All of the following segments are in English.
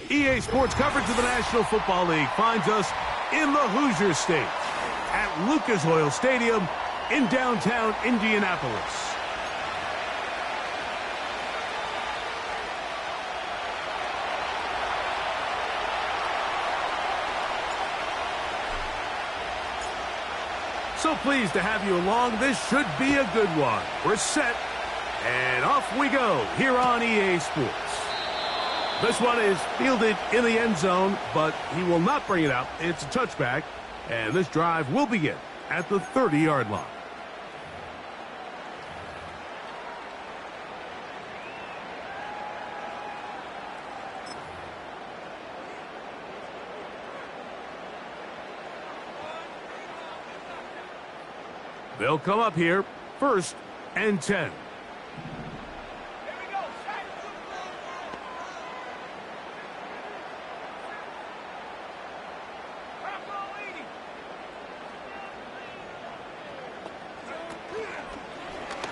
EA Sports coverage of the National Football League finds us in the Hoosier State at Lucas Oil Stadium in downtown Indianapolis. So pleased to have you along. This should be a good one. We're set, and off we go here on EA Sports. This one is fielded in the end zone, but he will not bring it out. It's a touchback, and this drive will begin at the 30-yard line. They'll come up here, 1st and 10.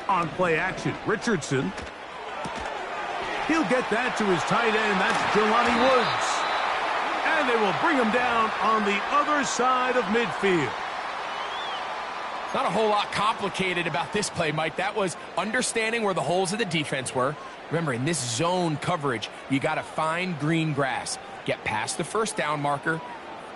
On play action, Richardson. He'll get that to his tight end. That's Jelani Woods. And they will bring him down on the other side of midfield. Not a whole lot complicated about this play, Mike. That was understanding where the holes of the defense were. Remember, in this zone coverage, you got to find green grass. Get past the first down marker,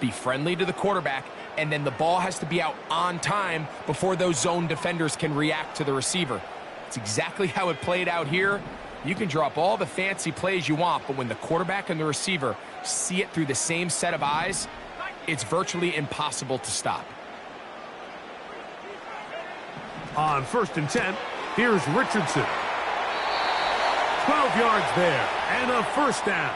be friendly to the quarterback, and then the ball has to be out on time before those zone defenders can react to the receiver. It's exactly how it played out here. You can draw up all the fancy plays you want, but when the quarterback and the receiver see it through the same set of eyes, it's virtually impossible to stop. On 1st and 10, here's Richardson. 12 yards there, and a 1st down.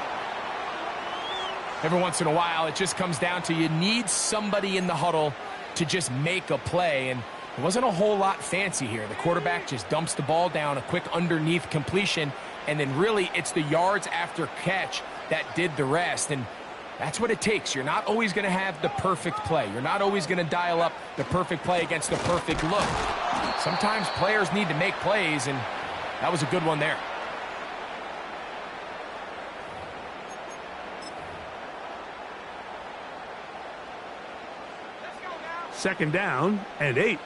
Every once in a while, it just comes down to you need somebody in the huddle to just make a play, and it wasn't a whole lot fancy here. The quarterback just dumps the ball down, a quick underneath completion, and then really it's the yards after catch that did the rest, and that's what it takes. You're not always going to have the perfect play. You're not always going to dial up the perfect play against the perfect look. Sometimes players need to make plays, and that was a good one there. Second down and 8.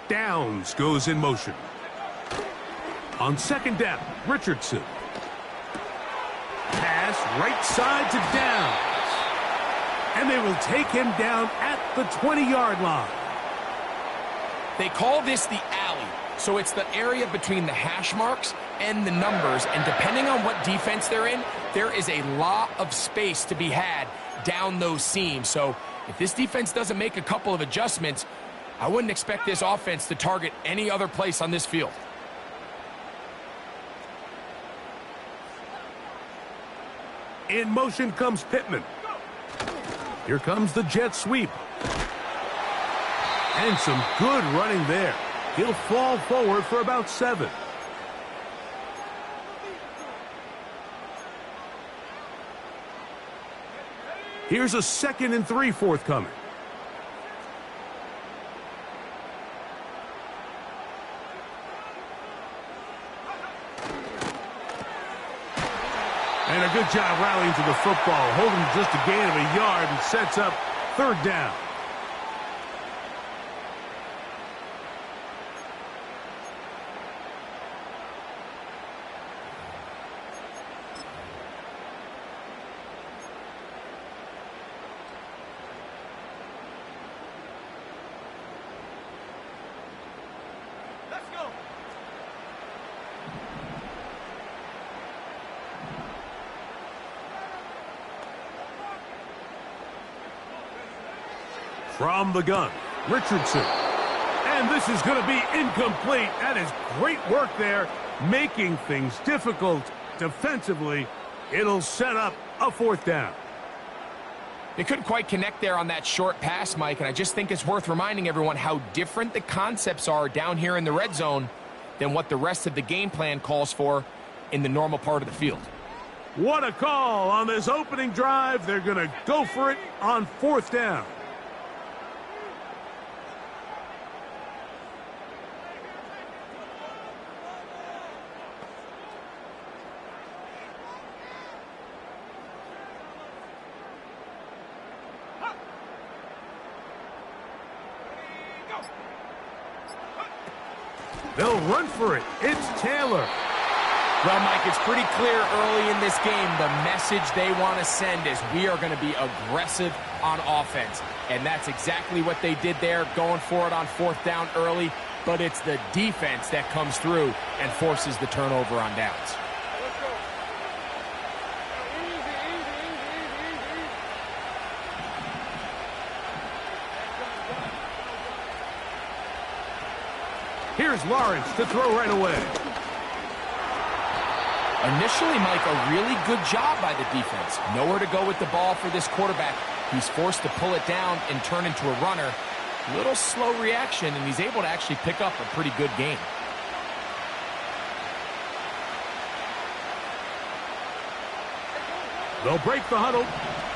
Downs goes in motion. On 2nd down, Richardson. Pass right side to Downs. And they will take him down at the 20-yard line. They call this the alley. So it's the area between the hash marks and the numbers. And depending on what defense they're in, there is a lot of space to be had down those seams. So if this defense doesn't make a couple of adjustments, I wouldn't expect this offense to target any other place on this field. In motion comes Pittman. Here comes the jet sweep. And some good running there. He'll fall forward for about 7. Here's a 2nd and 3 forthcoming. And a good job rallying to the football, holding just a gain of a yard and sets up 3rd down. From the gun, Richardson. And this is going to be incomplete. That is great work there, making things difficult defensively. It'll set up a 4th down. They couldn't quite connect there on that short pass, Mike, and I just think it's worth reminding everyone how different the concepts are down here in the red zone than what the rest of the game plan calls for in the normal part of the field. What a call on this opening drive. They're going to go for it on 4th down. They'll run for it. It's Taylor. Well, Mike, it's pretty clear early in this game the message they want to send is we are going to be aggressive on offense. And that's exactly what they did there, going for it on 4th down early. But it's the defense that comes through and forces the turnover on downs. Here's Lawrence to throw right away. Initially, Mike, a really good job by the defense. Nowhere to go with the ball for this quarterback. He's forced to pull it down and turn into a runner. Little slow reaction, and he's able to actually pick up a pretty good game. They'll break the huddle.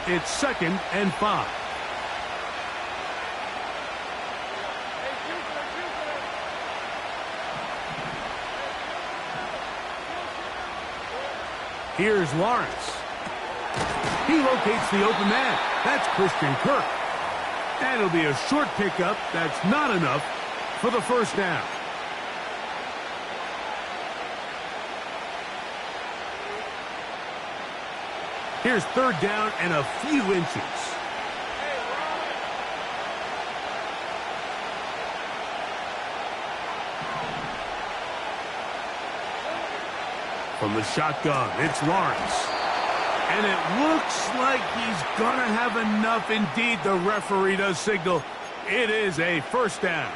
It's 2nd and 5. Here's Lawrence. He locates the open man. That's Christian Kirk. And it'll be a short pickup. That's not enough for the 1st down. Here's 3rd down and a few inches. From the shotgun, it's Lawrence. And it looks like he's going to have enough. Indeed, the referee does signal it is a 1st down.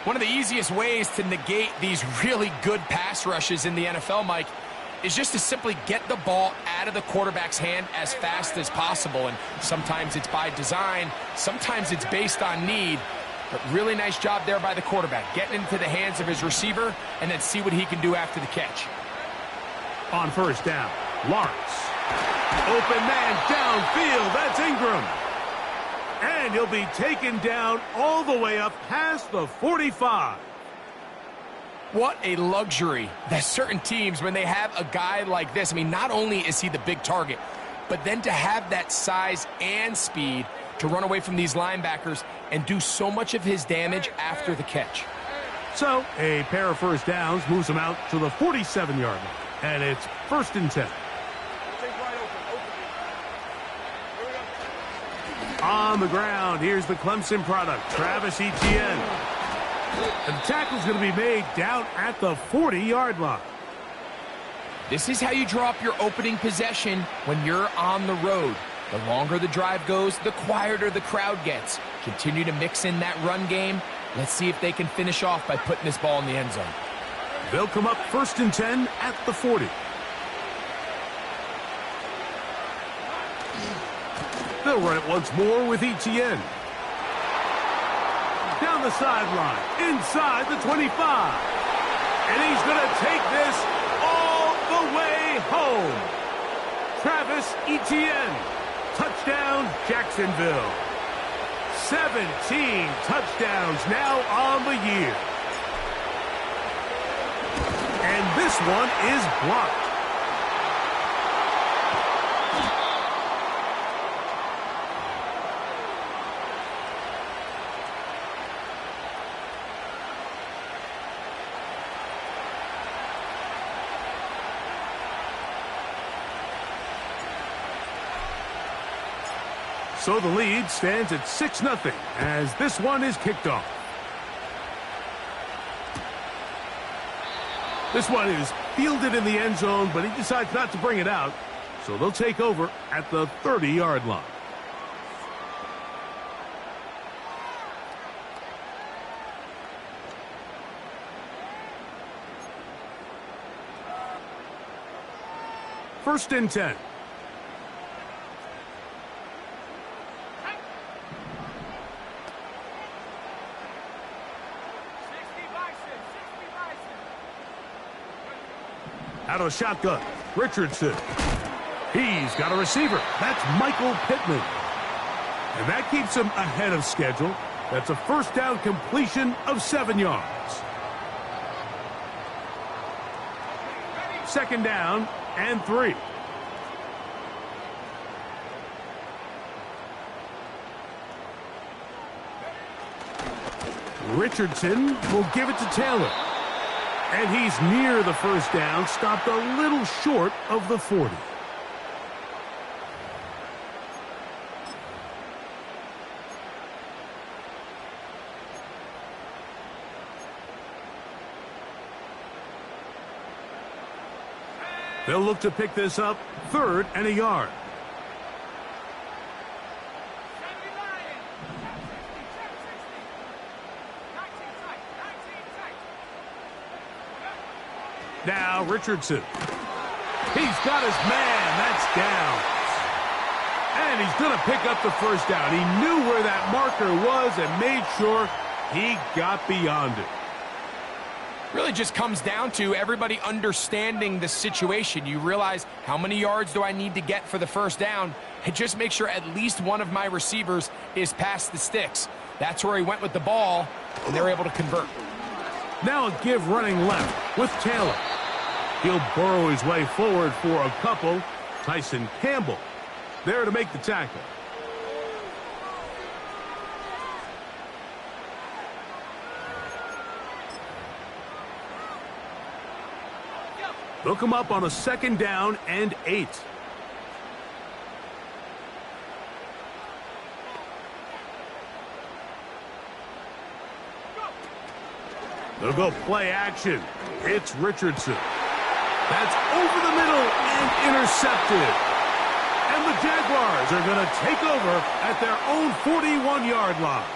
One of the easiest ways to negate these really good pass rushes in the NFL, Mike, is just to simply get the ball out of the quarterback's hand as fast as possible. And sometimes it's by design, sometimes it's based on need. But really nice job there by the quarterback, getting into the hands of his receiver and then see what he can do after the catch. On 1st down, Lawrence. Open man downfield, that's Ingram. And he'll be taken down all the way up past the 45. What a luxury that certain teams, when they have a guy like this, I mean, not only is he the big target, but then to have that size and speed to run away from these linebackers and do so much of his damage after the catch. So, a pair of 1st downs moves him out to the 47-yard line. And it's 1st and 10. On the ground, here's the Clemson product, Travis Etienne. And the tackle's going to be made down at the 40-yard line. This is how you draw up your opening possession when you're on the road. The longer the drive goes, the quieter the crowd gets. Continue to mix in that run game. Let's see if they can finish off by putting this ball in the end zone. They'll come up 1st and 10 at the 40. They'll run it once more with Etienne. Down the sideline, inside the 25. And he's going to take this all the way home. Travis Etienne. Touchdown, Jacksonville. 17 touchdowns now on the year. And this one is blocked. So the lead stands at 6-0 as this one is kicked off. This one is fielded in the end zone, but he decides not to bring it out. So they'll take over at the 30-yard line. First and 10. Out of a shotgun, Richardson. He's got a receiver. That's Michael Pittman. And that keeps him ahead of schedule. That's a 1st down completion of 7 yards. 2nd down and 3. Richardson will give it to Taylor. And he's near the first down, stopped a little short of the 40. They'll look to pick this up, 3rd and a yard. Now Richardson. He's got his man. That's down. And he's going to pick up the first down. He knew where that marker was and made sure he got beyond it. Really just comes down to everybody understanding the situation. You realize how many yards do I need to get for the first down, and just make sure at least one of my receivers is past the sticks. That's where he went with the ball, and they're able to convert. Now a give running left with Taylor. He'll burrow his way forward for a couple. Tyson Campbell there to make the tackle. They'll come up on a 2nd down and 8. They'll go play action. It's Richardson. That's over the middle and intercepted. And the Jaguars are going to take over at their own 41-yard line.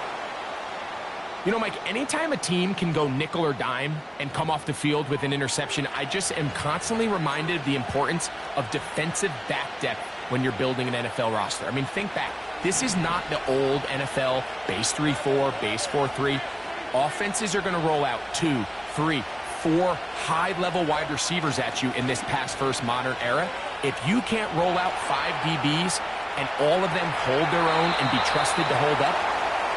You know, Mike, anytime a team can go nickel or dime and come off the field with an interception, I just am constantly reminded of the importance of defensive back depth when you're building an NFL roster. I mean, think back. This is not the old NFL base 3-4, base 4-3. Offenses are going to roll out 2, 3, 4 high-level wide receivers at you in this pass-first modern era. If you can't roll out 5 DBs and all of them hold their own and be trusted to hold up,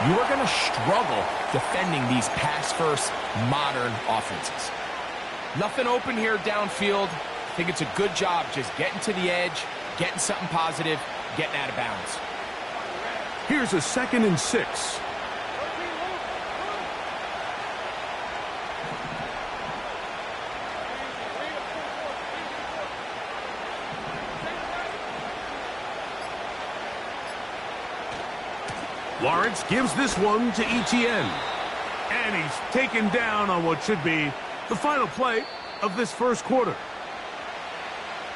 you are going to struggle defending these pass-first modern offenses. Nothing open here downfield. I think it's a good job just getting to the edge, getting something positive, getting out of bounds. Here's a 2nd and 6. Lawrence gives this one to Etienne. And he's taken down on what should be the final play of this first quarter.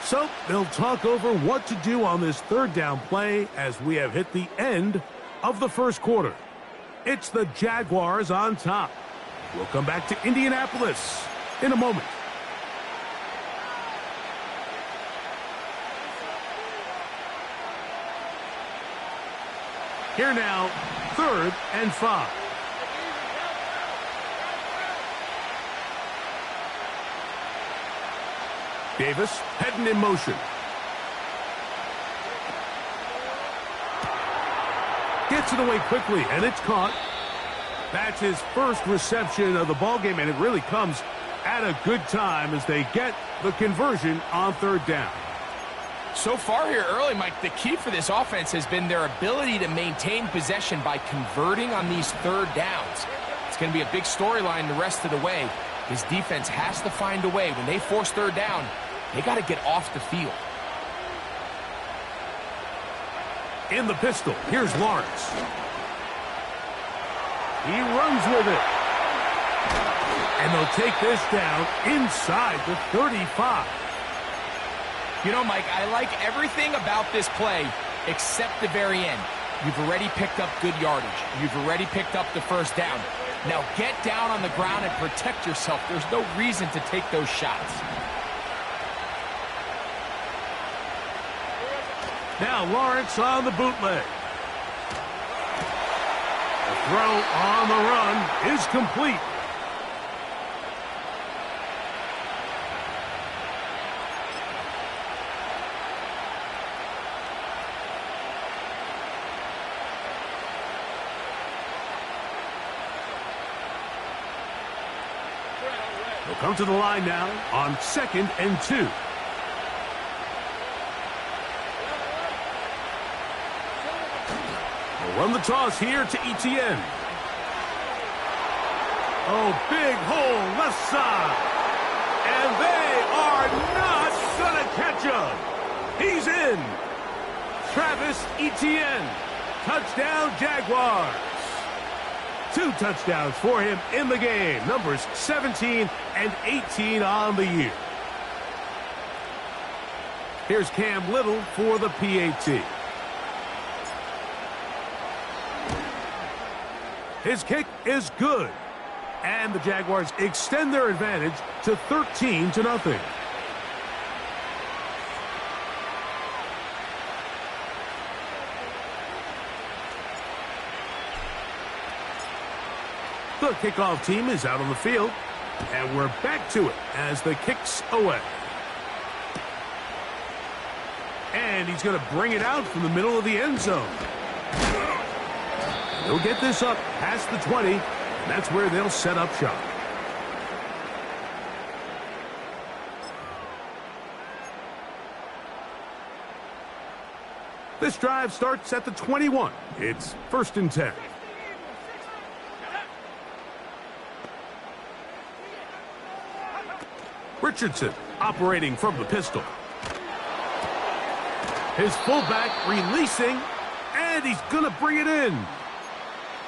So they'll talk over what to do on this 3rd down play as we have hit the end of the first quarter. It's the Jaguars on top. We'll come back to Indianapolis in a moment. Here now, 3rd and 5. Davis heading in motion. Gets it away quickly, and it's caught. That's his first reception of the ballgame, and it really comes at a good time as they get the conversion on 3rd down. So far here early, Mike, the key for this offense has been their ability to maintain possession by converting on these 3rd downs. It's going to be a big storyline the rest of the way. His defense has to find a way. When they force 3rd down, they got to get off the field. In the pistol, here's Lawrence. He runs with it. And they'll take this down inside the 35. You know, Mike, I like everything about this play except the very end. You've already picked up good yardage. You've already picked up the first down. Now get down on the ground and protect yourself. There's no reason to take those shots. Now Lawrence on the bootleg. The throw on the run is complete. They'll come to the line now on 2nd and 2. They'll run the toss here to Etienne. And he'll take this one. He's going to Oh, big hole left side. And they are not going to catch him. He's in. Travis Etienne. Touchdown, Jaguars. 2 touchdowns for him in the game. Numbers 17 and 18 on the year. Here's Cam Little for the PAT. His kick is good. And the Jaguars extend their advantage to 13-0. The kickoff team is out on the field, and we're back to it as the kick's away. And he's going to bring it out from the middle of the end zone. He'll get this up past the 20, and that's where they'll set up shop. This drive starts at the 21. It's 1st and 10. Richardson operating from the pistol. His fullback releasing, and he's going to bring it in.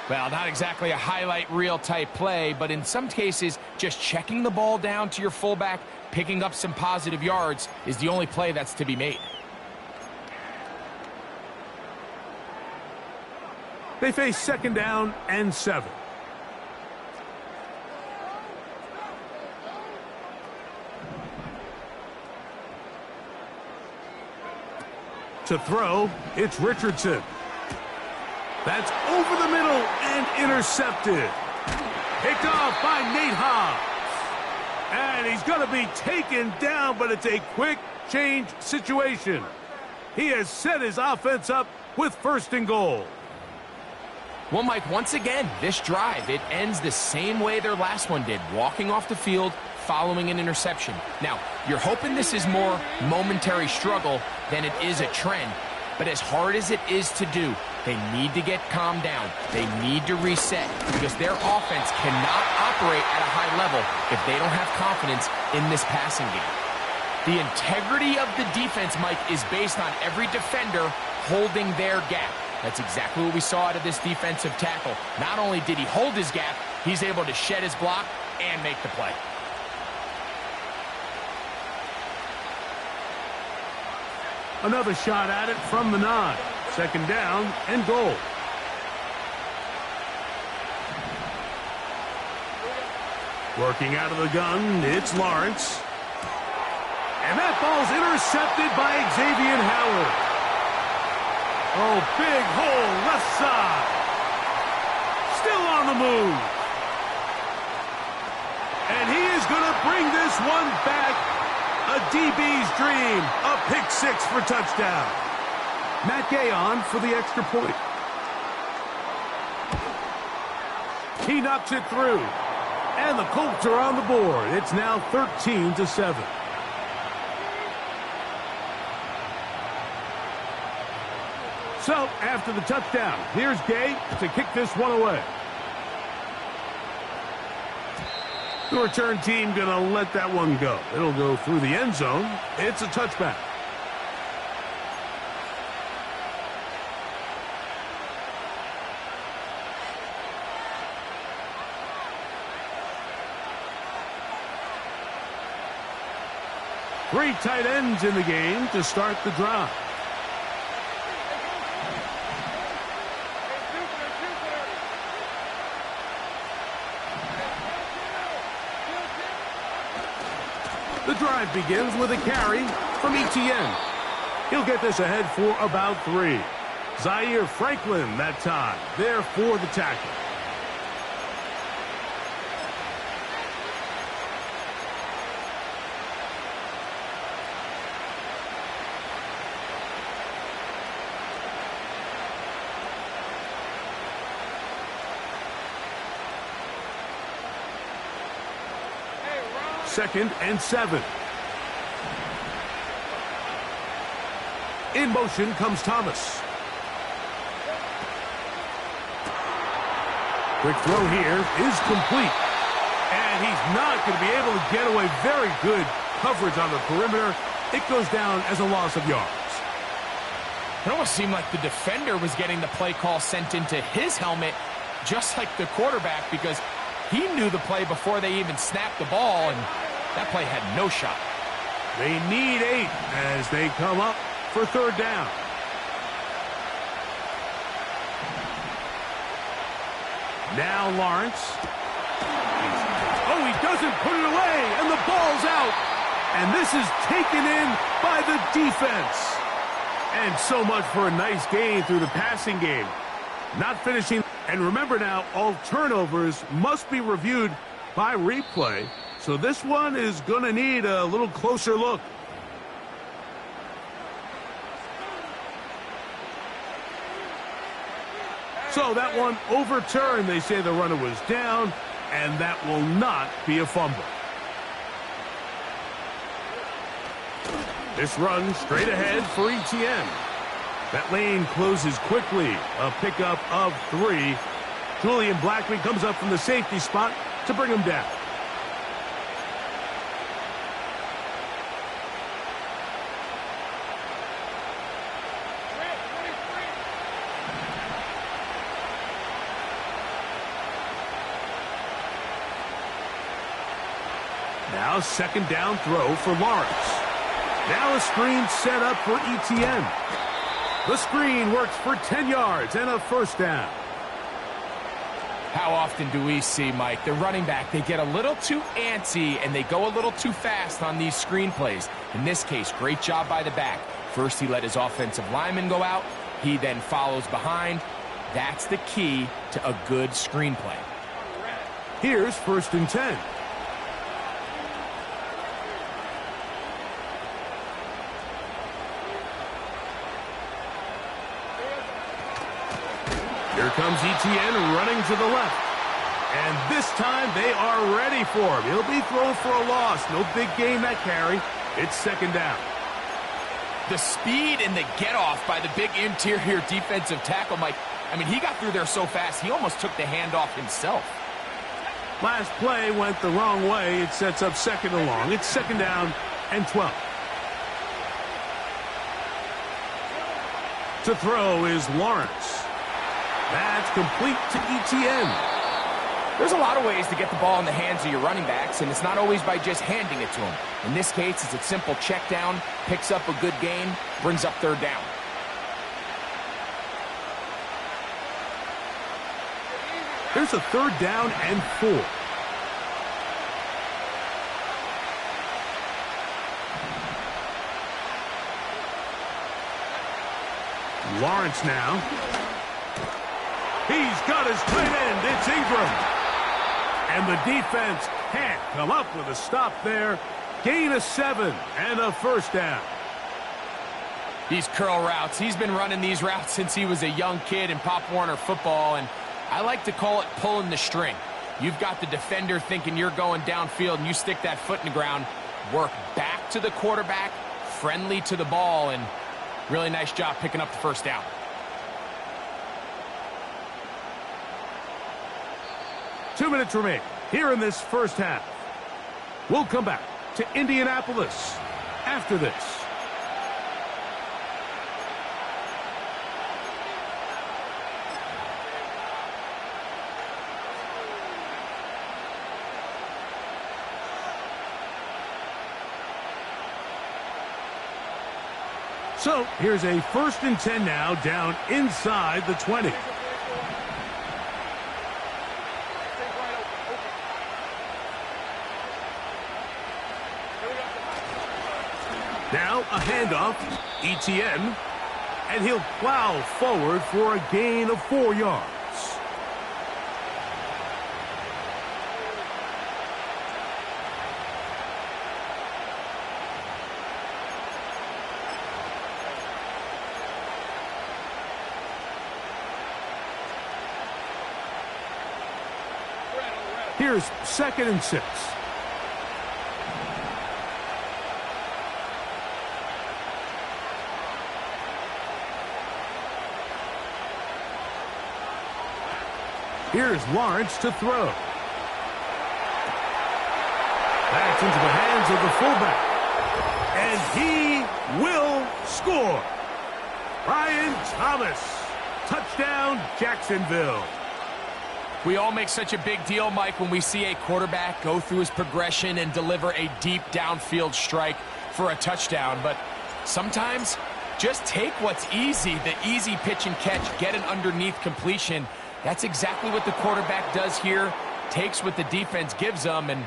Well, not exactly a highlight reel type play, but in some cases, just checking the ball down to your fullback, picking up some positive yards is the only play that's to be made. They face 2nd down and 7. To throw, it's Richardson. That's over the middle and intercepted. Picked off by Nate Hobbs. And he's going to be taken down, but it's a quick change situation. He has set his offense up with 1st and goal. Well, Mike, once again, this drive, it ends the same way their last one did, walking off the field, following an interception. Now, you're hoping this is more momentary struggle than it is a trend, but as hard as it is to do, they need to get calmed down. They need to reset because their offense cannot operate at a high level if they don't have confidence in this passing game. The integrity of the defense, Mike, is based on every defender holding their gap. That's exactly what we saw out of this defensive tackle. Not only did he hold his gap, he's able to shed his block and make the play. Another shot at it from the 9. 2nd down and goal. Working out of the gun, it's Lawrence. And that ball's intercepted by Xavier Howard. Oh, big hole left side. Still on the move. And he is going to bring this one back. A DB's dream. A pick-6 for touchdown. Matt Gay on for the extra point. He knocks it through. And the Colts are on the board. It's now 13-7. So, after the touchdown, here's Gay to kick this one away. The return team going to let that one go. It'll go through the end zone. It's a touchback. Three tight ends in the game to start the drive. The drive begins with a carry from Etienne. He'll get this ahead for about 3. Zaire Franklin that time, there for the tackle. Second and 7. In motion comes Thomas. Quick throw here is complete. And he's not going to be able to get away. Very good coverage on the perimeter. It goes down as a loss of yards. It almost seemed like the defender was getting the play call sent into his helmet, just like the quarterback, because he knew the play before they even snapped the ball, and that play had no shot. They need 8 as they come up for third down. Now Lawrence. Oh, he doesn't put it away, and the ball's out. And this is taken in by the defense. And so much for a nice gain through the passing game. Not finishing. And remember now, all turnovers must be reviewed by replay. So this one is going to need a little closer look. So that one overturned. They say the runner was down, and that will not be a fumble. This run straight ahead for ETN. That lane closes quickly. A pickup of 3. Julian Blackman comes up from the safety spot to bring him down. Now second down throw for Lawrence. Now a screen set up for ETN. The screen works for 10 yards and a first down. How often do we see, Mike, the running back, they get a little too antsy and they go a little too fast on these screen plays. In this case, great job by the back. First, he let his offensive lineman go out. He then follows behind. That's the key to a good screen play. Here's first and 10. Here comes ETN running to the left. And this time they are ready for him. He'll be thrown for a loss. No big gain that carry. It's second down. The speed and the get-off by the big interior defensive tackle, Mike. I mean, he got through there so fast, he almost took the handoff himself. Last play went the wrong way. It sets up second and long. It's second down and 12. To throw is Lawrence. That's complete to ETN. There's a lot of ways to get the ball in the hands of your running backs, and it's not always by just handing it to them. In this case, it's a simple check down, picks up a good gain, brings up third down. Here's a third down and 4. Lawrence now. He's got his tight end. It's Ingram. And the defense can't come up with a stop there. Gain of 7 and a first down. These curl routes, he's been running these routes since he was a young kid in Pop Warner football, and I like to call it pulling the string. You've got the defender thinking you're going downfield, and you stick that foot in the ground, work back to the quarterback, friendly to the ball, and really nice job picking up the first down. Two minutes remain here in this first half. We'll come back to Indianapolis after this. So here's a first and 10 now down inside the 20. Now a handoff, ETN, and he'll plow forward for a gain of 4 yards. Here's second and 6. Here's Lawrence to throw. gets into the hands of the fullback. And he will score. Brian Thomas. Touchdown, Jacksonville. We all make such a big deal, Mike, when we see a quarterback go through his progression and deliver a deep downfield strike for a touchdown. But sometimes just take what's easy, the easy pitch and catch, get an underneath completion. That's exactly what the quarterback does here. Takes what the defense gives them, and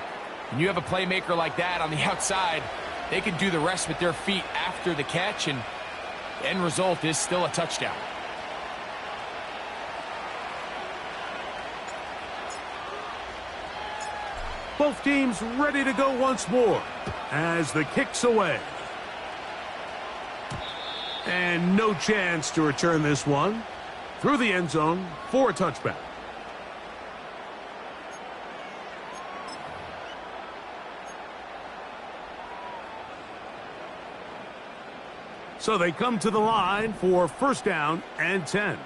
when you have a playmaker like that on the outside, they can do the rest with their feet after the catch, and the end result is still a touchdown. Both teams ready to go once more as the kick's away. And no chance to return this one through the end zone for a touchback. So they come to the line for first down and 10.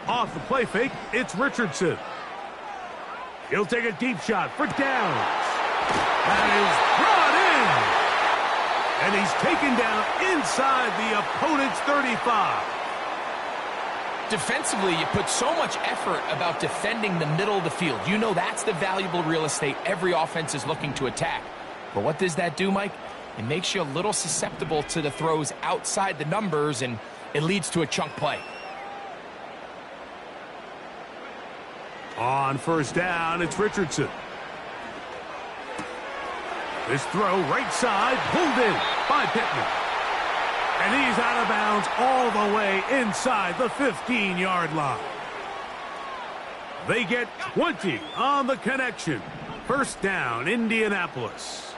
Off the play fake, it's Richardson. He'll take a deep shot for downs. That is brought in. And he's taken down inside the opponent's 35. Defensively, you put so much effort about defending the middle of the field. You know that's the valuable real estate every offense is looking to attack. But what does that do, Mike? It makes you a little susceptible to the throws outside the numbers, and it leads to a chunk play. On first down, it's Richardson. This throw right side, pulled in by Pittman. And he's out of bounds all the way inside the 15-yard line. They get 20 on the connection. First down, Indianapolis.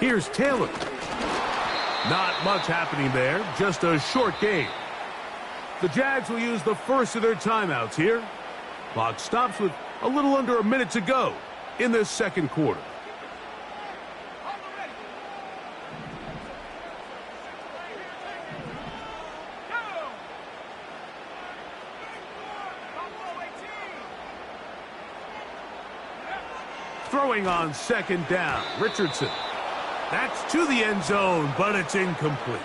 Here's Taylor. Not much happening there, just a short game. The Jags will use the first of their timeouts here. Clock stops with a little under a minute to go in this second quarter. Throwing on second down, Richardson. That's to the end zone, but it's incomplete.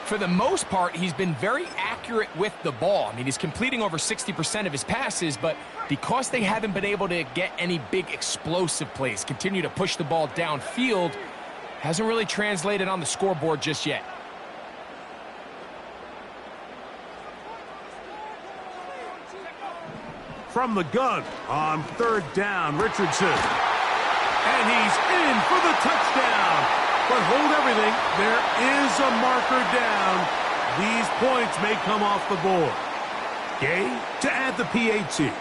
For the most part, he's been very accurate with the ball. I mean, he's completing over 60% of his passes, but because they haven't been able to get any big explosive plays, continue to push the ball downfield, hasn't really translated on the scoreboard just yet. From the gun on third down, Richardson. And he's in for the touchdown. But hold everything, there is a marker down. These points may come off the board. Gay to add the PAT.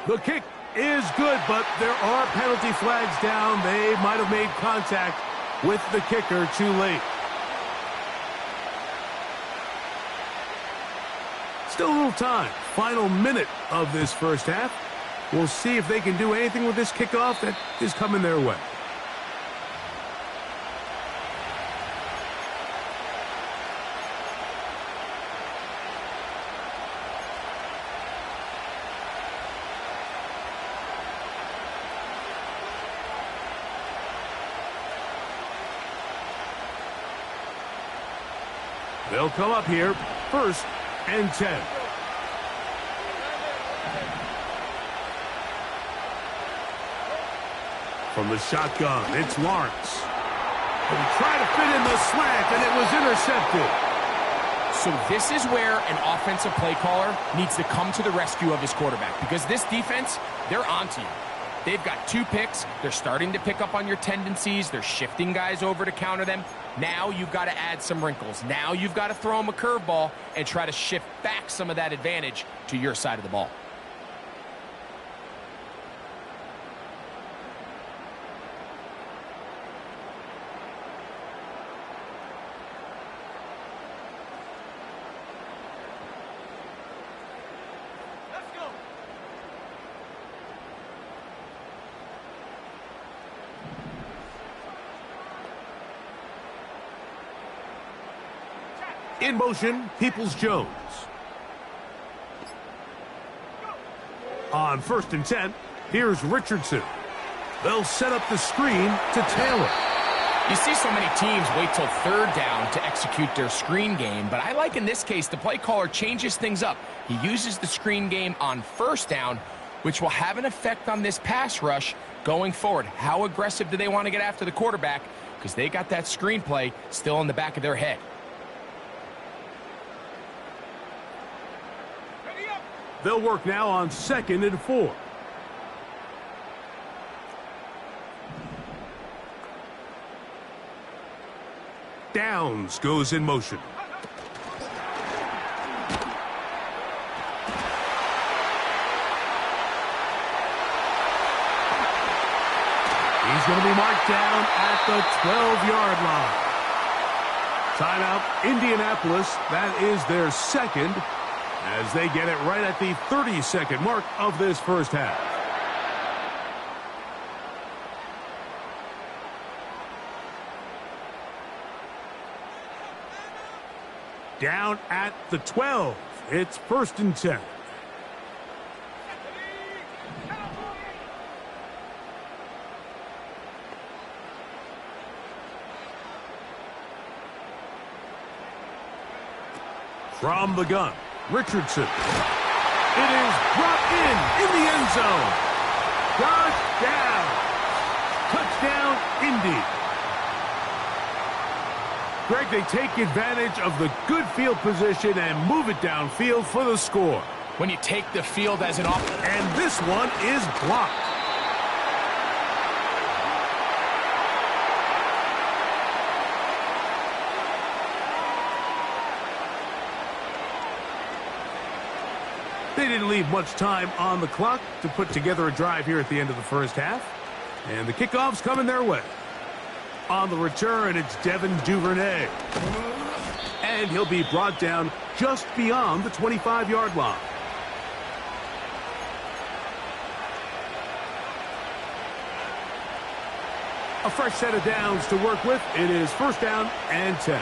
The kick is good, but there are penalty flags down. They might have made contact with the kicker too late. Still a little time. Final minute of this first half. We'll see if they can do anything with this kickoff that is coming their way. They'll come up here, first and 10. From the shotgun, it's Lawrence. And he tried to fit in the slant, and it was intercepted. So this is where an offensive play caller needs to come to the rescue of his quarterback, because this defense, they're onto you. They've got 2 picks. They're starting to pick up on your tendencies. They're shifting guys over to counter them. Now you've got to add some wrinkles. Now you've got to throw them a curveball and try to shift back some of that advantage to your side of the ball. In motion, Peoples-Jones. On 1st and 10, here's Richardson. They'll set up the screen to Taylor. You see so many teams wait till 3rd down to execute their screen game, but I like in this case the play caller changes things up. He uses the screen game on 1st down, which will have an effect on this pass rush going forward. How aggressive do they want to get after the quarterback? Because they got that screen play still in the back of their head. They'll work now on 2nd and 4. Downs goes in motion. He's going to be marked down at the 12-yard line. Timeout, Indianapolis. That is their 2nd, as they get it right at the 30-second mark of this first half. Down at the 12. It's 1st and 10. From the gun, Richardson. It is brought in the end zone. Touchdown. Touchdown, Indy. Greg, they take advantage of the good field position and move it downfield for the score. When you take the field as an offense. And this one is blocked. They didn't leave much time on the clock to put together a drive here at the end of the first half. And the kickoff's coming their way. On the return, it's Devin Duvernay. And he'll be brought down just beyond the 25-yard line. A fresh set of downs to work with. It is 1st down and 10.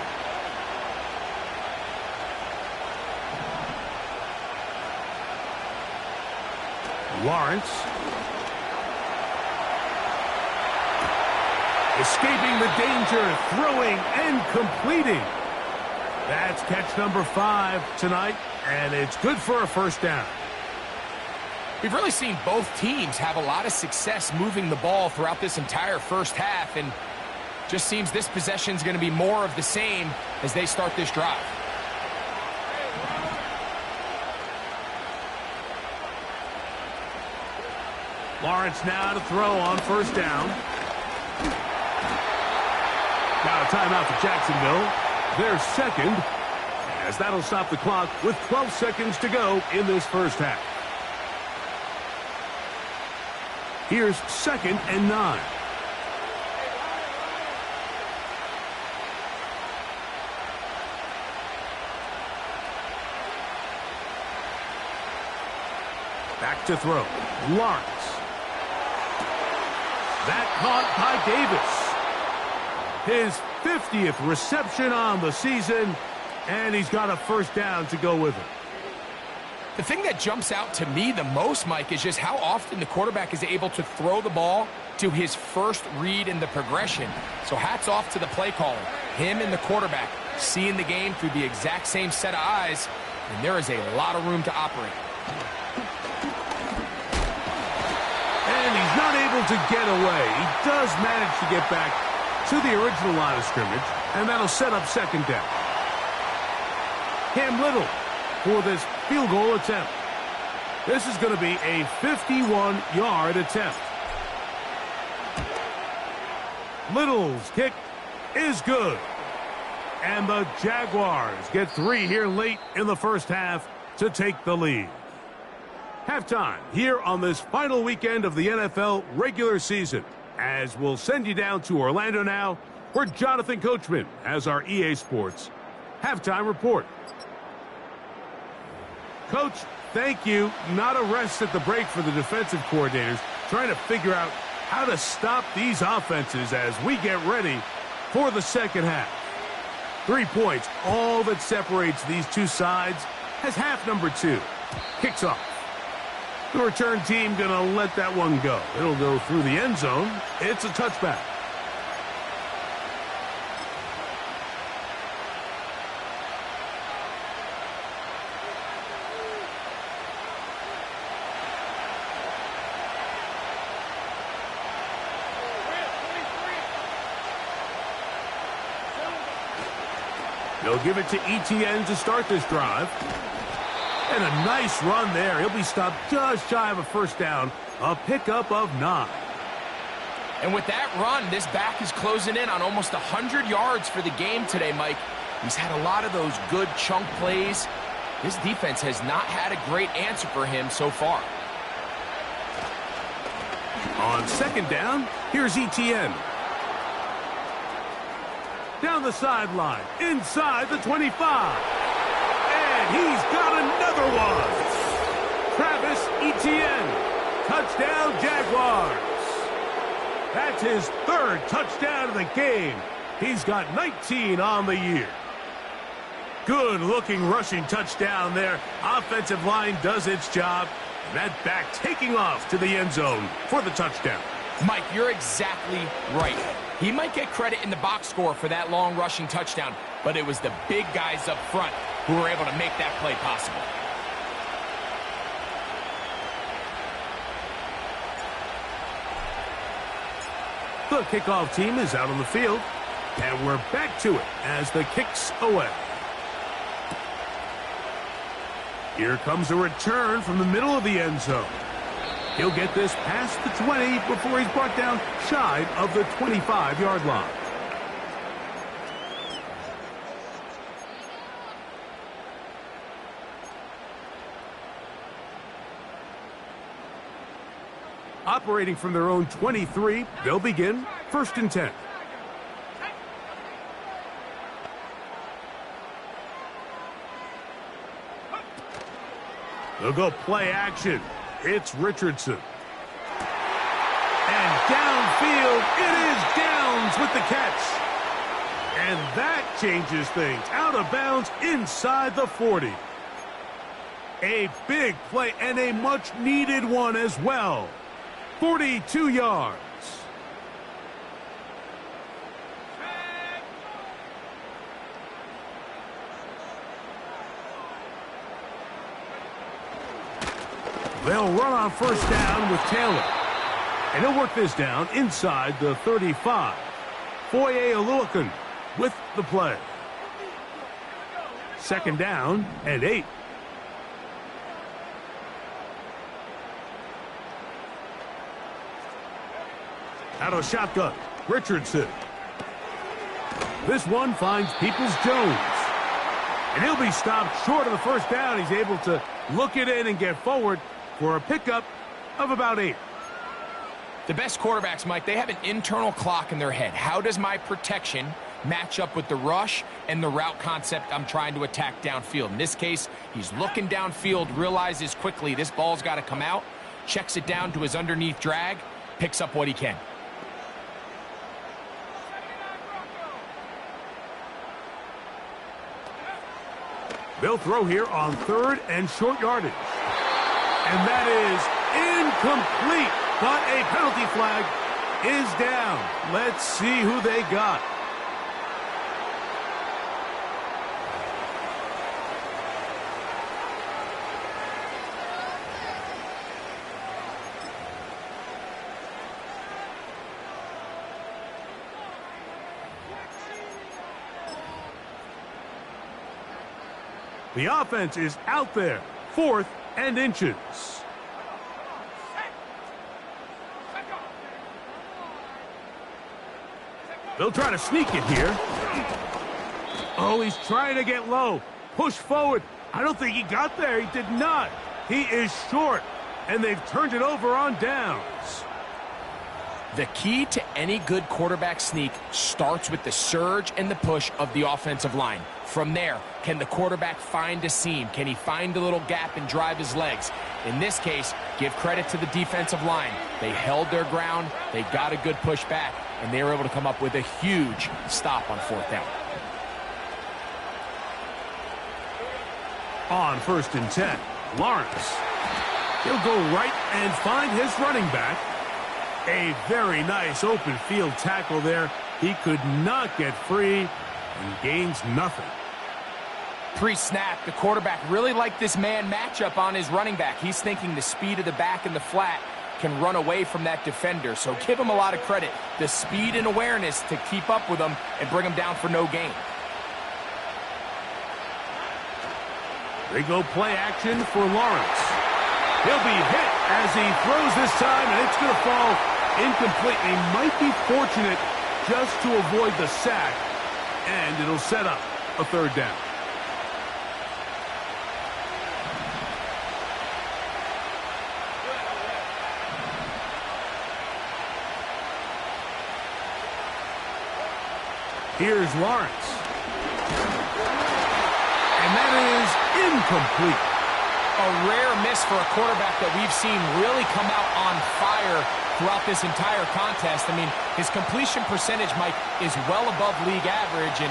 Lawrence. Escaping the danger, throwing and completing. That's catch number 5 tonight, and it's good for a 1st down. We've really seen both teams have a lot of success moving the ball throughout this entire first half, and just seems this possession is going to be more of the same as they start this drive. Lawrence now to throw on 1st down. Now a timeout for Jacksonville. Their 2nd, as that'll stop the clock with 12 seconds to go in this first half. Here's 2nd and 9. Back to throw. Lawrence. That caught by Davis. His 50th reception on the season, and he's got a 1st down to go with it. The thing that jumps out to me the most, Mike, is just how often the quarterback is able to throw the ball to his first read in the progression. So hats off to the play caller. Him and the quarterback seeing the game through the exact same set of eyes, and there is a lot of room to operate. And he's not able to get away. He does manage to get back to the original line of scrimmage, and that'll set up 2nd down. Cam Little for this field goal attempt. This is going to be a 51-yard attempt. Little's kick is good. And the Jaguars get 3 here late in the first half to take the lead. Halftime here on this final weekend of the NFL regular season, as we'll send you down to Orlando now, where Jonathan Coachman has our EA Sports halftime report. Coach, thank you. Not a rest at the break for the defensive coordinators, trying to figure out how to stop these offenses as we get ready for the second half. 3 points, all that separates these two sides, as half number 2 kicks off. The return team going to let that one go. It'll go through the end zone. It's a touchback. They'll give it to ETN to start this drive. And a nice run there. He'll be stopped just shy of a first down. A pickup of 9. And with that run, this back is closing in on almost 100 yards for the game today, Mike. He's had a lot of those good chunk plays. This defense has not had a great answer for him so far. On second down, here's ETN. Down the sideline, inside the 25. And he's got another one. Travis Etienne. Touchdown, Jaguars. That's his 3rd touchdown of the game. He's got 19 on the year. Good-looking rushing touchdown there. Offensive line does its job. And that back taking off to the end zone for the touchdown. Mike, you're exactly right. He might get credit in the box score for that long rushing touchdown, but it was the big guys up front who were able to make that play possible. The kickoff team is out on the field, and we're back to it as the kick's away. Here comes a return from the middle of the end zone. He'll get this past the 20 before he's brought down shy of the 25-yard line. Operating from their own 23, they'll begin 1st and 10. They'll go play action. It's Richardson. And downfield, it is Downs with the catch. And that changes things. Out of bounds inside the 40. A big play and a much-needed one as well. 42 yards. They'll run on 1st down with Taylor. And he'll work this down inside the 35. Foye Oluokun with the play. 2nd down and 8. Out of shotgun, Richardson. This one finds Peoples-Jones. And he'll be stopped short of the 1st down. He's able to look it in and get forward for a pickup of about 8. The best quarterbacks, Mike, they have an internal clock in their head. How does my protection match up with the rush and the route concept I'm trying to attack downfield? In this case, he's looking downfield, realizes quickly this ball's got to come out, checks it down to his underneath drag, picks up what he can. They'll throw here on 3rd and short yardage. And that is incomplete, but a penalty flag is down. Let's see who they got. The offense is out there, 4th and inches. They'll try to sneak it here. Oh, he's trying to get low. Push forward. I don't think he got there. He did not. He is short, and they've turned it over on downs. The key to any good quarterback sneak starts with the surge and the push of the offensive line. From there, can the quarterback find a seam? Can he find a little gap and drive his legs? In this case, give credit to the defensive line. They held their ground, they got a good push back, and they were able to come up with a huge stop on 4th down. On 1st and 10, Lawrence. He'll go right and find his running back. A very nice open field tackle there. He could not get free and gains nothing. Pre-snap, the quarterback really liked this man matchup on his running back. He's thinking the speed of the back in the flat can run away from that defender. So give him a lot of credit. The speed and awareness to keep up with him and bring him down for no gain. They go play action for Lawrence. He'll be hit as he throws this time, and it's going to fall incomplete. He might be fortunate just to avoid the sack, and it'll set up a 3rd down. Here's Lawrence. And that is incomplete. A rare miss for a quarterback that we've seen really come out on fire throughout this entire contest. I mean, his completion percentage, Mike, is well above league average, and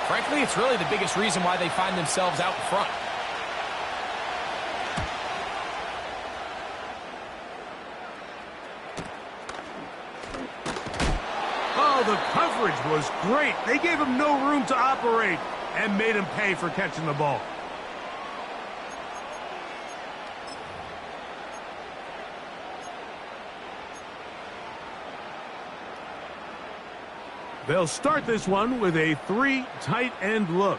frankly, it's really the biggest reason why they find themselves out in front. Oh, the coverage was great. They gave him no room to operate and made him pay for catching the ball. They'll start this one with a 3 tight end look.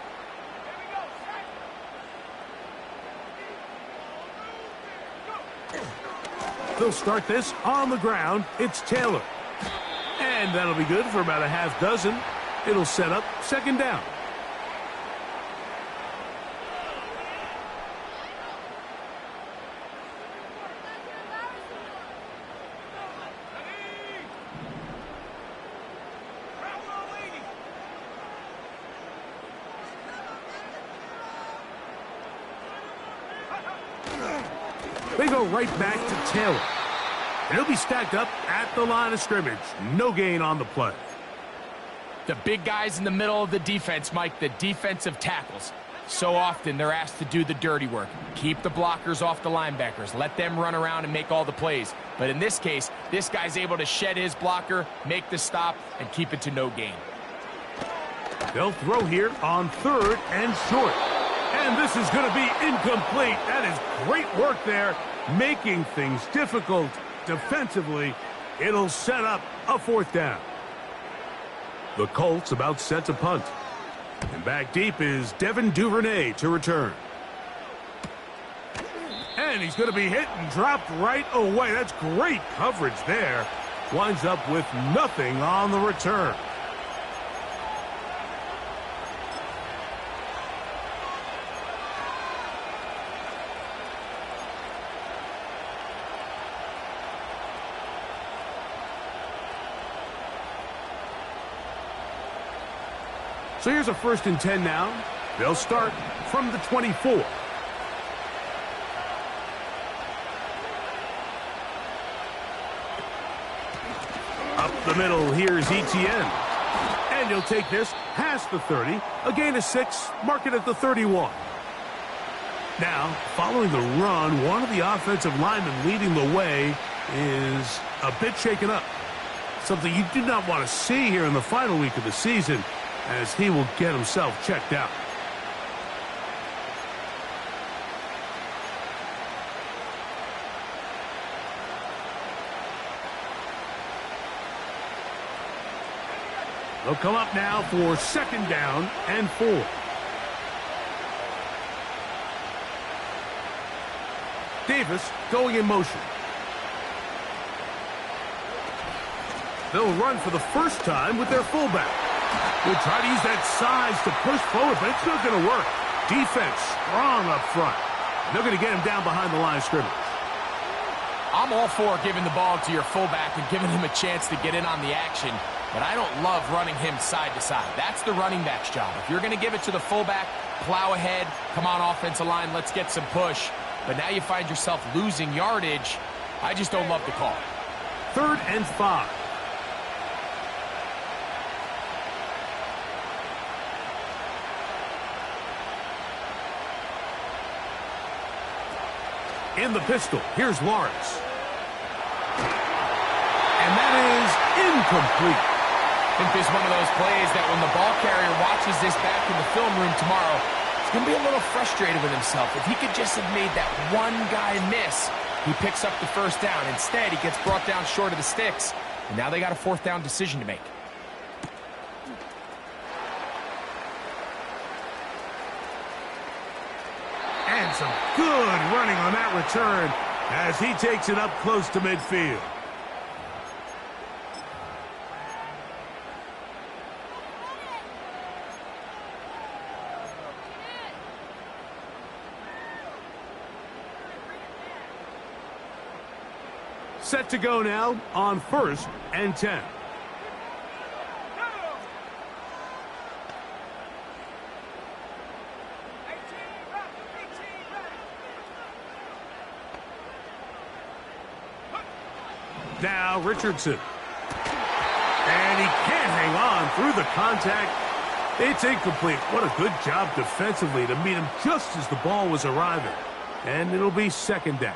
They'll start this on the ground. It's Taylor. And that'll be good for about a half dozen. It'll set up 2nd down. They go right back to Taylor. And he'll be stacked up at the line of scrimmage. No gain on the play. The big guys in the middle of the defense, Mike, the defensive tackles. So often they're asked to do the dirty work. Keep the blockers off the linebackers. Let them run around and make all the plays. But in this case, this guy's able to shed his blocker, make the stop, and keep it to no gain. They'll throw here on 3rd and short. And this is going to be incomplete. That is great work there, making things difficult defensively. It'll set up a 4th down. The Colts about set to punt. And back deep is Devin Duvernay to return. And he's going to be hit and dropped right away. That's great coverage there. Winds up with nothing on the return. So here's a 1st and 10 now. They'll start from the 24. Up the middle, here's Etienne. And he'll take this past the 30. A gain of 6, mark it at the 31. Now, following the run, one of the offensive linemen leading the way is a bit shaken up. Something you do not want to see here in the final week of the season, as he will get himself checked out. They'll come up now for 2nd down and 4. Davis going in motion. They'll run for the first time with their fullback. We'll try to use that size to push forward, but it's not going to work. Defense strong up front. They're going to get him down behind the line of scrimmage. I'm all for giving the ball to your fullback and giving him a chance to get in on the action, but I don't love running him side to side. That's the running back's job. If you're going to give it to the fullback, plow ahead, come on offensive line, let's get some push. But now you find yourself losing yardage. I just don't love the call. 3rd and 5. In the pistol, here's Lawrence. And that is incomplete. I think this is one of those plays that when the ball carrier watches this back in the film room tomorrow, he's going to be a little frustrated with himself. If he could just have made that one guy miss, he picks up the first down. Instead, he gets brought down short of the sticks, and now they got a fourth down decision to make. And some good running on that return as he takes it up close to midfield. Set to go now on 1st and 10. Now Richardson. And he can't hang on through the contact. It's incomplete. What a good job defensively to meet him just as the ball was arriving. And it'll be 2nd down.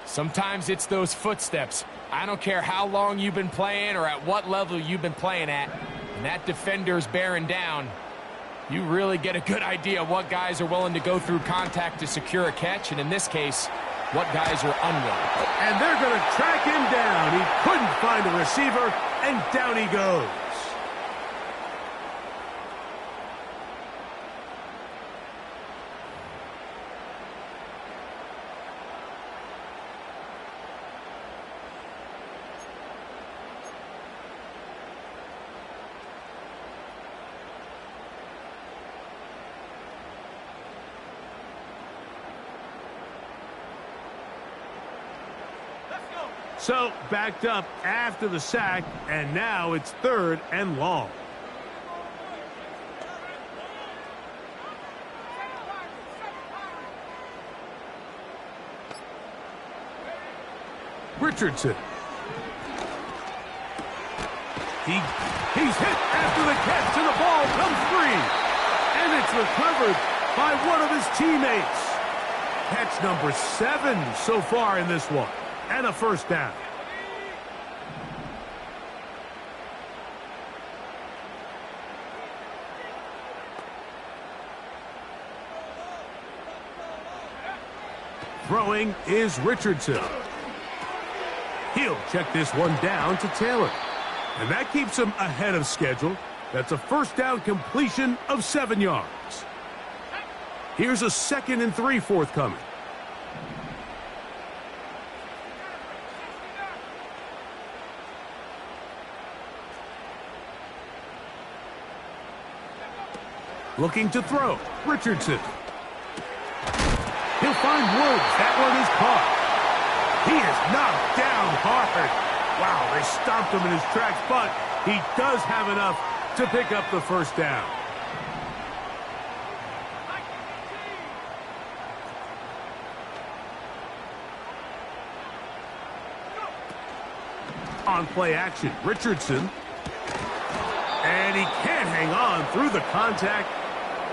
Sometimes it's those footsteps. I don't care how long you've been playing or at what level you've been playing at. And that defender's bearing down. You really get a good idea what guys are willing to go through contact to secure a catch. And in this case, what guys are unwilling. And they're going to track him down. He couldn't find a receiver, and down he goes. So, backed up after the sack, and now it's 3rd and long. Richardson. He's hit after the catch, and the ball comes free. And it's recovered by one of his teammates. Catch number 7 so far in this one. And a 1st down. Throwing is Richardson. He'll check this one down to Taylor. And that keeps him ahead of schedule. That's a 1st down completion of 7 yards. Here's a 2nd and 3 forthcoming. Looking to throw. Richardson. He'll find Woods. That one is caught. He is knocked down hard. Wow, they stomped him in his tracks, but he does have enough to pick up the 1st down. On play action, Richardson. And he can't hang on through the contact.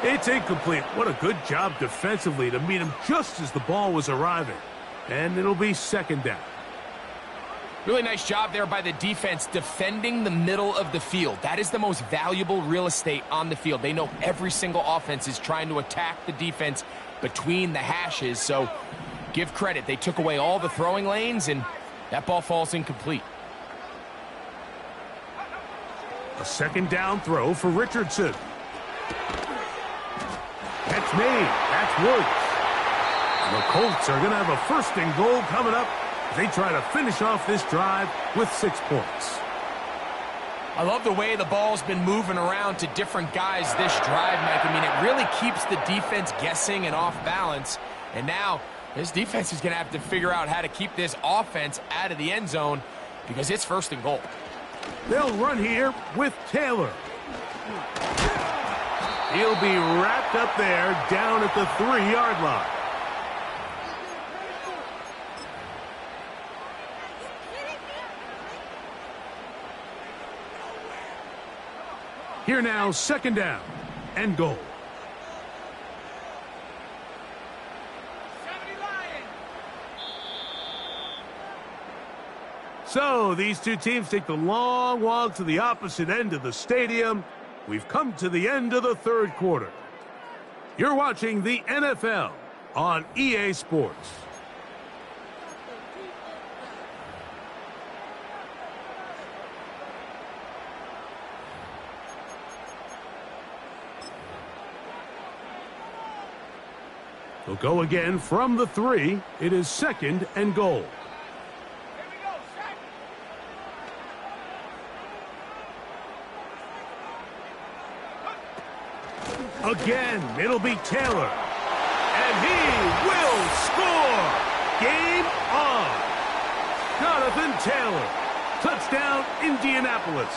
It's incomplete. What a good job defensively to meet him just as the ball was arriving. And it'll be 2nd down. Really nice job there by the defense defending the middle of the field. That is the most valuable real estate on the field. They know every single offense is trying to attack the defense between the hashes. So give credit. They took away all the throwing lanes, and that ball falls incomplete. A 2nd down throw for Richardson. That's made. That's Woods. And the Colts are going to have a 1st and goal coming up. They try to finish off this drive with 6 points. I love the way the ball's been moving around to different guys this drive, Mike. I mean, it really keeps the defense guessing and off balance. And now this defense is going to have to figure out how to keep this offense out of the end zone because it's 1st and goal. They'll run here with Taylor. He'll be wrapped up there down at the 3-yard line. Here now, 2nd down and goal. So these two teams take the long walk to the opposite end of the stadium. We've come to the end of the third quarter. You're watching the NFL on EA Sports. They'll go again from the 3. It is 2nd and goal. Again, it'll be Taylor. And he will score! Game on! Jonathan Taylor. Touchdown, Indianapolis.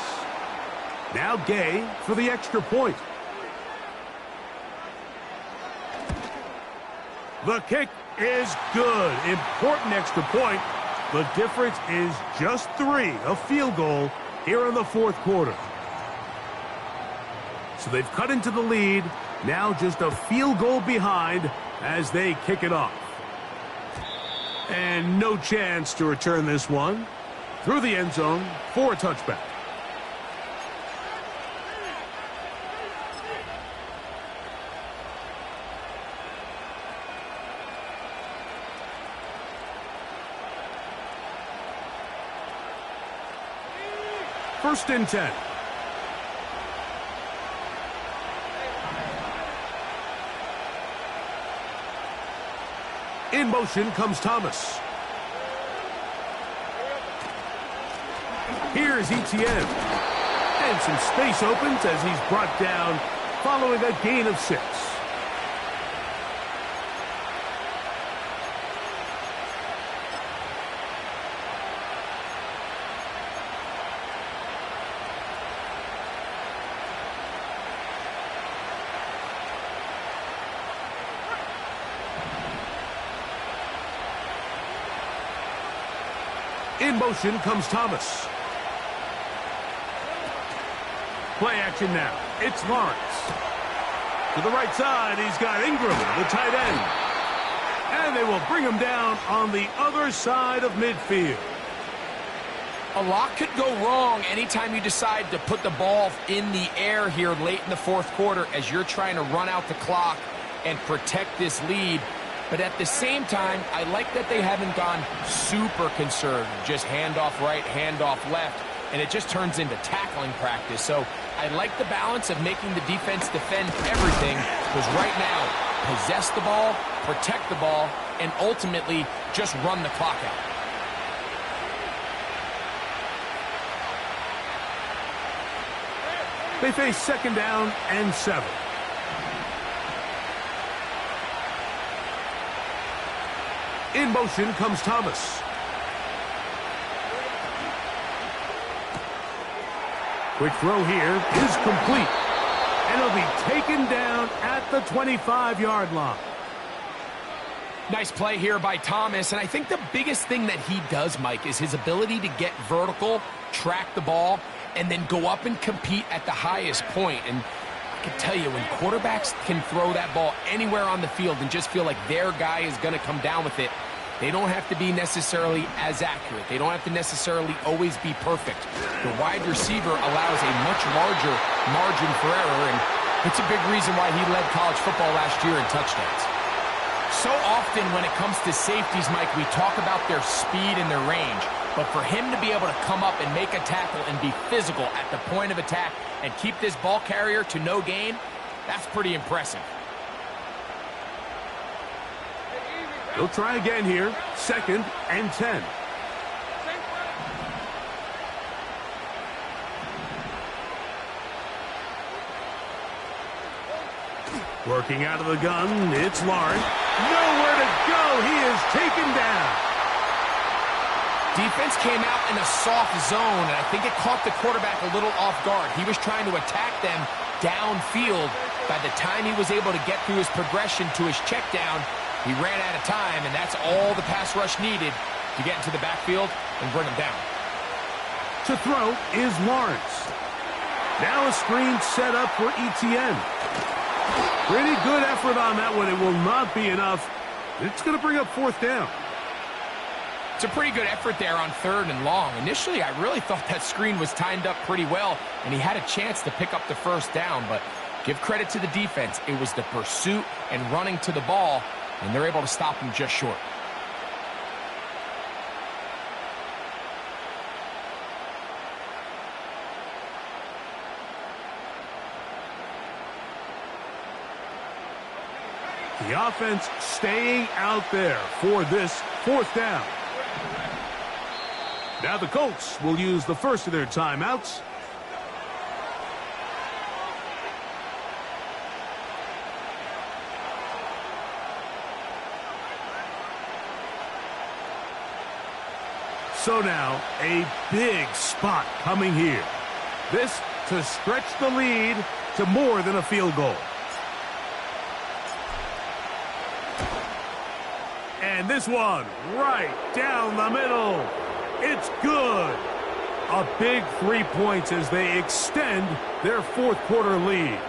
Now Gay for the extra point. The kick is good. Important extra point. The difference is just 3, a field goal here in the fourth quarter. So they've cut into the lead. Now just a field goal behind as they kick it off. And no chance to return this one. Through the end zone for a touchback. First and 10. In motion comes Thomas. Here's Etienne. And some space opens as he's brought down following a gain of 6. In motion comes Thomas. Play action now. It's Lawrence. To the right side, he's got Ingram, the tight end. And they will bring him down on the other side of midfield. A lot could go wrong anytime you decide to put the ball in the air here late in the fourth quarter as you're trying to run out the clock and protect this lead. But at the same time, I like that they haven't gone super conservative. Just handoff right, handoff left, and it just turns into tackling practice. So I like the balance of making the defense defend everything, because right now, possess the ball, protect the ball, and ultimately just run the clock out. They face 2nd down and 7. In motion comes Thomas. Quick throw here is complete. And it'll be taken down at the 25-yard line. Nice play here by Thomas, and I think the biggest thing that he does, Mike, is his ability to get vertical, track the ball, and then go up and compete at the highest point. And I can tell you, when quarterbacks can throw that ball anywhere on the field and just feel like their guy is going to come down with it, they don't have to be necessarily as accurate. They don't have to necessarily always be perfect. The wide receiver allows a much larger margin for error, and it's a big reason why he led college football last year in touchdowns. So often when it comes to safeties, Mike, we talk about their speed and their range. But for him to be able to come up and make a tackle and be physical at the point of attack and keep this ball carrier to no gain, that's pretty impressive. They'll try again here. 2nd and 10. Working out of the gun, it's Lawrence. Nowhere to go. He is taken down. Defense came out in a soft zone, and I think it caught the quarterback a little off guard. He was trying to attack them downfield. By the time he was able to get through his progression to his check down, he ran out of time, and that's all the pass rush needed to get into the backfield and bring him down. To throw is Lawrence. Now a screen set up for Etienne. Pretty good effort on that one. It will not be enough. It's going to bring up 4th down. It's a pretty good effort there on 3rd and long. Initially, I really thought that screen was timed up pretty well, and he had a chance to pick up the first down, but give credit to the defense. It was the pursuit and running to the ball, and they're able to stop him just short. The offense staying out there for this 4th down. Now the Colts will use the first of their timeouts. So now a big spot coming here. This to stretch the lead to more than a field goal. And this one right down the middle. It's good. A big 3 points as they extend their 4th quarter lead.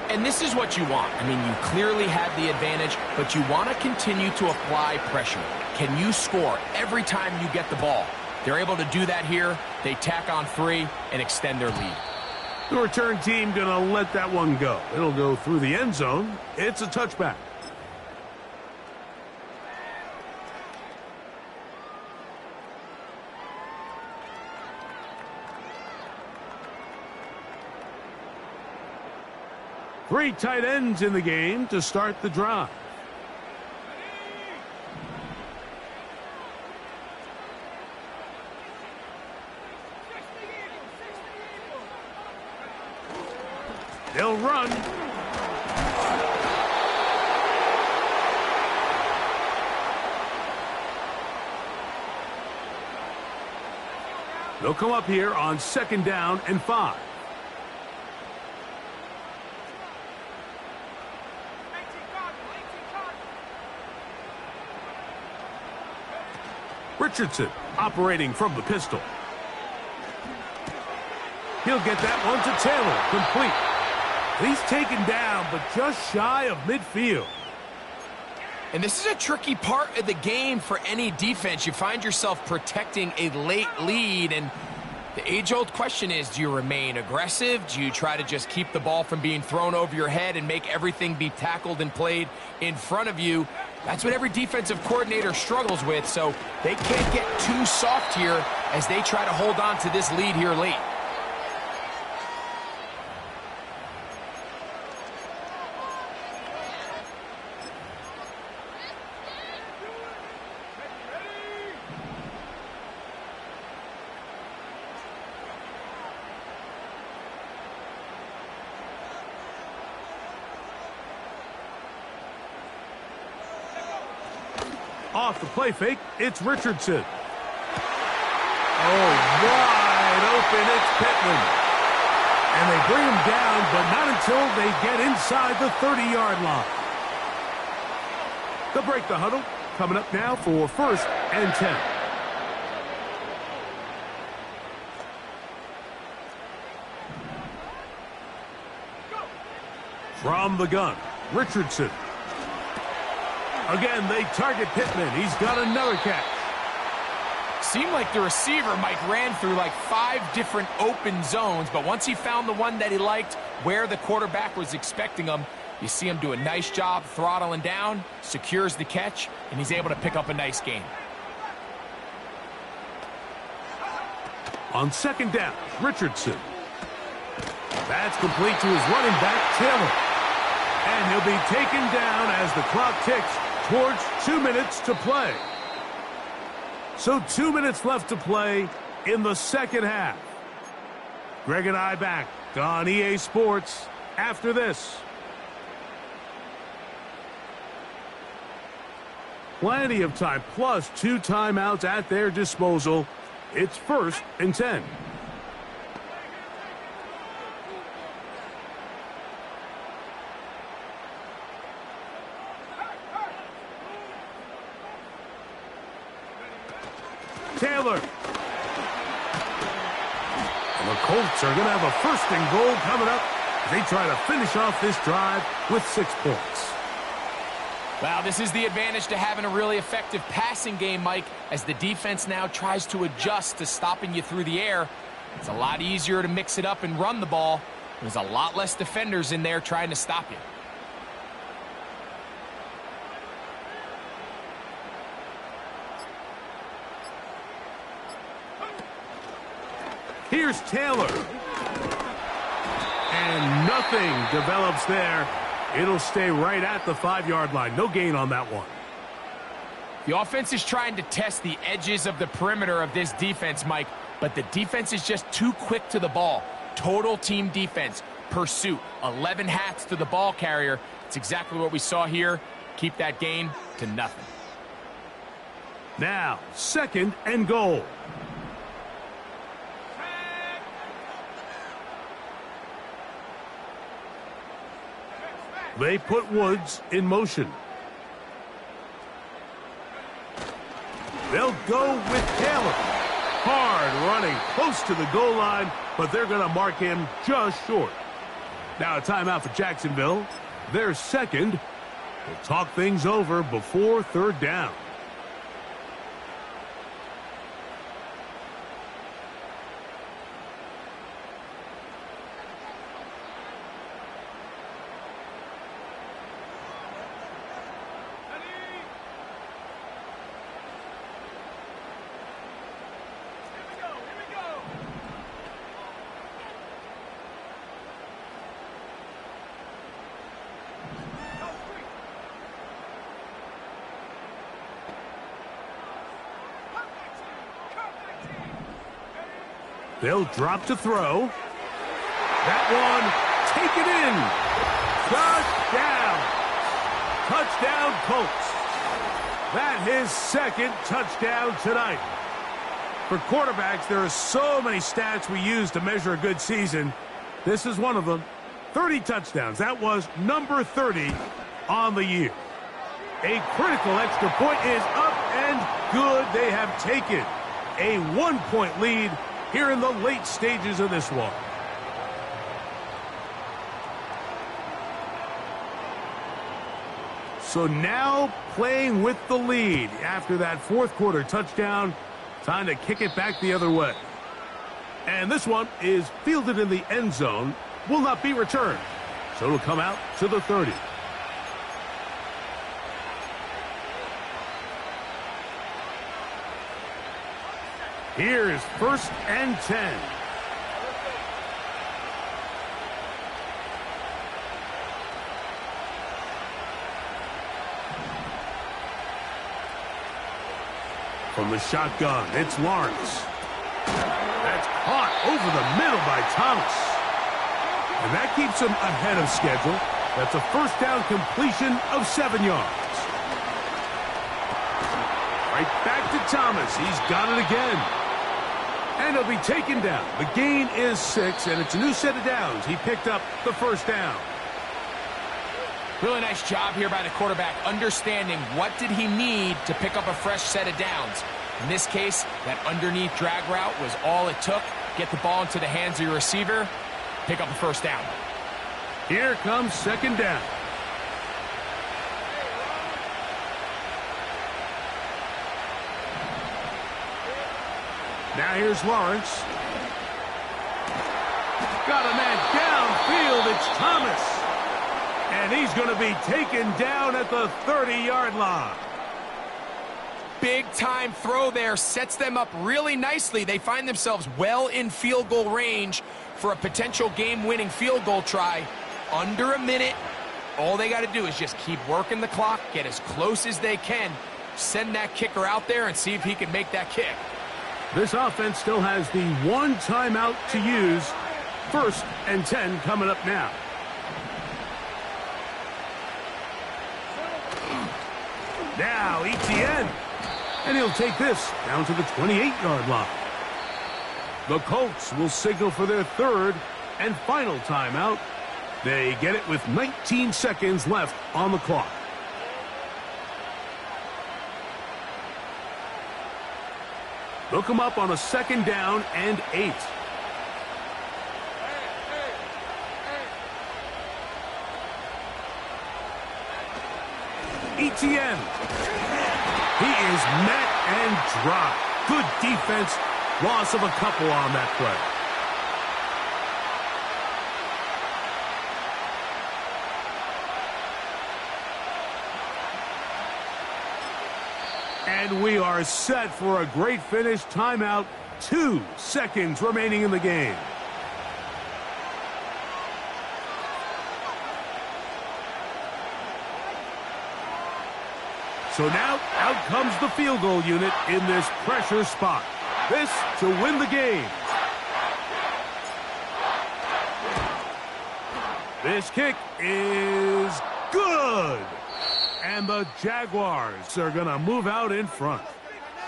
And this is what you want. I mean, you clearly have the advantage, but you want to continue to apply pressure. Can you score every time you get the ball? They're able to do that here. They tack on 3 and extend their lead. The return team going to let that one go. It'll go through the end zone. It's a touchback. Three tight ends in the game to start the drive. They'll run. They'll come up here on 2nd down and 5. Richardson operating from the pistol. He'll get that one to Taylor, complete. He's taken down, but just shy of midfield. And this is a tricky part of the game for any defense. You find yourself protecting a late lead, and the age-old question is, do you remain aggressive? Do you try to just keep the ball from being thrown over your head and make everything be tackled and played in front of you? That's what every defensive coordinator struggles with, so they can't get too soft here as they try to hold on to this lead here late. Off the play fake, it's Richardson. Oh, wide open, it's Pittman. And they bring him down, but not until they get inside the 30-yard line. They'll break the huddle, coming up now for 1st and 10. From the gun, Richardson. Again, they target Pittman. He's got another catch. Seemed like the receiver, Mike, ran through like 5 different open zones, but once he found the one that he liked, where the quarterback was expecting him, you see him do a nice job throttling down, secures the catch, and he's able to pick up a nice gain. On 2nd down, Richardson. That's complete to his running back, Taylor. And he'll be taken down as the clock ticks towards 2 minutes to play. So 2 minutes left to play in the 2nd half. Greg and I back on EA Sports after this. Plenty of time, plus 2 timeouts at their disposal. It's 1st and 10. Taylor. And the Colts are going to have a 1st and goal coming up. They try to finish off this drive with 6 points. Well, this is the advantage to having a really effective passing game, Mike, as the defense now tries to adjust to stopping you through the air. It's a lot easier to mix it up and run the ball. There's a lot less defenders in there trying to stop you. Here's Taylor. And nothing develops there. It'll stay right at the 5-yard line. No gain on that one. The offense is trying to test the edges of the perimeter of this defense, Mike, but the defense is just too quick to the ball. Total team defense, pursuit, 11 hats to the ball carrier. It's exactly what we saw here. Keep that gain to nothing. Now, 2nd and goal. They put Woods in motion. They'll go with Taylor. Hard running close to the goal line, but they're going to mark him just short. Now a timeout for Jacksonville. Their second. We'll talk things over before 3rd down. They'll drop to throw. That one, take it in. Touchdown. Touchdown, Colts. That his 2nd touchdown tonight. For quarterbacks, there are so many stats we use to measure a good season. This is one of them. 30 touchdowns. That was number 30 on the year. A critical extra point is up and good. They have taken a 1-point lead here in the late stages of this one. So now playing with the lead after that 4th quarter touchdown. Time to kick it back the other way. And this one is fielded in the end zone. Will not be returned. So it'll come out to the 30. Here's 1st and 10. From the shotgun, it's Lawrence. That's caught over the middle by Thomas. And that keeps him ahead of schedule. That's a 1st down completion of 7 yards. Right back to Thomas. He's got it again. And he'll be taken down. The gain is 6, and it's a new set of downs. He picked up the 1st down. Really nice job here by the quarterback, understanding what did he need to pick up a fresh set of downs. In this case, that underneath drag route was all it took. Get the ball into the hands of your receiver, pick up a 1st down. Here comes 2nd down. Now here's Lawrence. Got a man downfield. It's Thomas. And he's going to be taken down at the 30-yard line. Big-time throw there. Sets them up really nicely. They find themselves well in field goal range for a potential game-winning field goal try. Under a minute. All they got to do is just keep working the clock, get as close as they can, send that kicker out there and see if he can make that kick. This offense still has the 1 timeout to use. 1st and 10 coming up now. Now ETN. And he'll take this down to the 28-yard line. The Colts will signal for their 3rd and final timeout. They get it with 19 seconds left on the clock. They'll come up on a 2nd down and 8. Etienne. He is met and dropped. Good defense. Loss of a couple on that play. And we are set for a great finish. Timeout. 2 seconds remaining in the game. So now, out comes the field goal unit in this pressure spot. This to win the game. This kick is good. And the Jaguars are going to move out in front.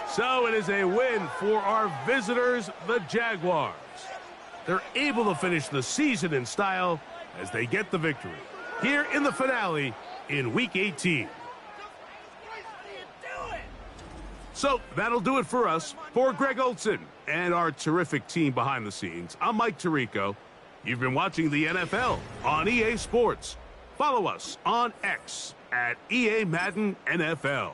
So it is a win for our visitors, the Jaguars. They're able to finish the season in style as they get the victory here in the finale in Week 18. So that'll do it for us. For Greg Olson and our terrific team behind the scenes, I'm Mike Tirico. You've been watching the NFL on EA Sports. Follow us on X at EA Madden NFL.